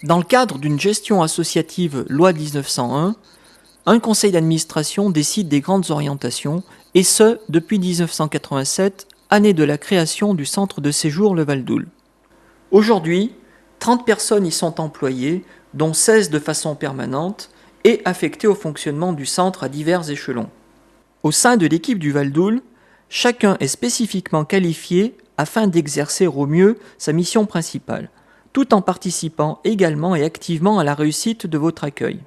Dans le cadre d'une gestion associative loi 1901, un conseil d'administration décide des grandes orientations, et ce, depuis 1987, année de la création du centre de séjour Le Val-d'Oule. Aujourd'hui, 30 personnes y sont employées, dont 16 de façon permanente, et affectées au fonctionnement du centre à divers échelons. Au sein de l'équipe du Val-d'Oule, chacun est spécifiquement qualifié afin d'exercer au mieux sa mission principale, tout en participant également et activement à la réussite de votre accueil.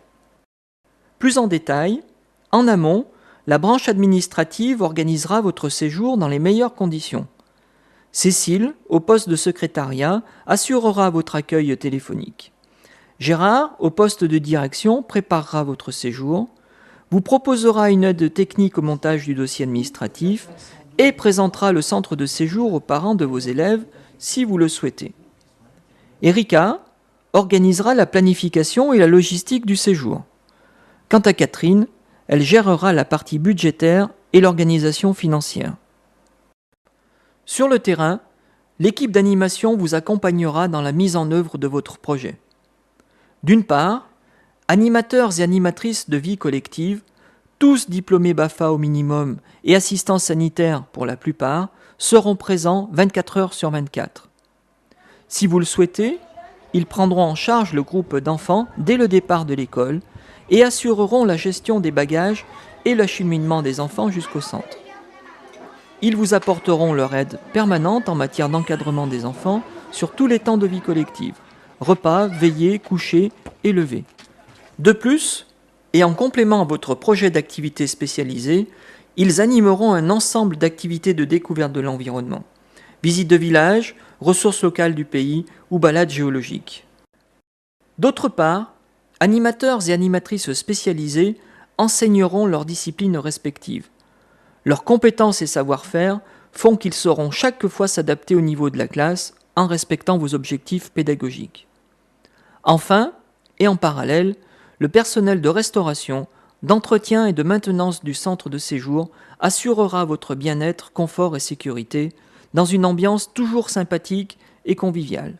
Plus en détail, en amont, la branche administrative organisera votre séjour dans les meilleures conditions. Cécile, au poste de secrétariat, assurera votre accueil téléphonique. Gérard, au poste de direction, préparera votre séjour, vous proposera une aide technique au montage du dossier administratif et présentera le centre de séjour aux parents de vos élèves si vous le souhaitez. Erika organisera la planification et la logistique du séjour. Quant à Catherine, elle gérera la partie budgétaire et l'organisation financière. Sur le terrain, l'équipe d'animation vous accompagnera dans la mise en œuvre de votre projet. D'une part, animateurs et animatrices de vie collective, tous diplômés BAFA au minimum et assistants sanitaires pour la plupart, seront présents 24 heures sur 24. Si vous le souhaitez, ils prendront en charge le groupe d'enfants dès le départ de l'école et assureront la gestion des bagages et l'acheminement des enfants jusqu'au centre. Ils vous apporteront leur aide permanente en matière d'encadrement des enfants sur tous les temps de vie collective, repas, veillées, coucher et lever. De plus, et en complément à votre projet d'activité spécialisée, ils animeront un ensemble d'activités de découverte de l'environnement, visites de village, ressources locales du pays ou balades géologiques. D'autre part, animateurs et animatrices spécialisés enseigneront leurs disciplines respectives. Leurs compétences et savoir-faire font qu'ils sauront chaque fois s'adapter au niveau de la classe en respectant vos objectifs pédagogiques. Enfin, et en parallèle, le personnel de restauration, d'entretien et de maintenance du centre de séjour assurera votre bien-être, confort et sécurité dans une ambiance toujours sympathique et conviviale.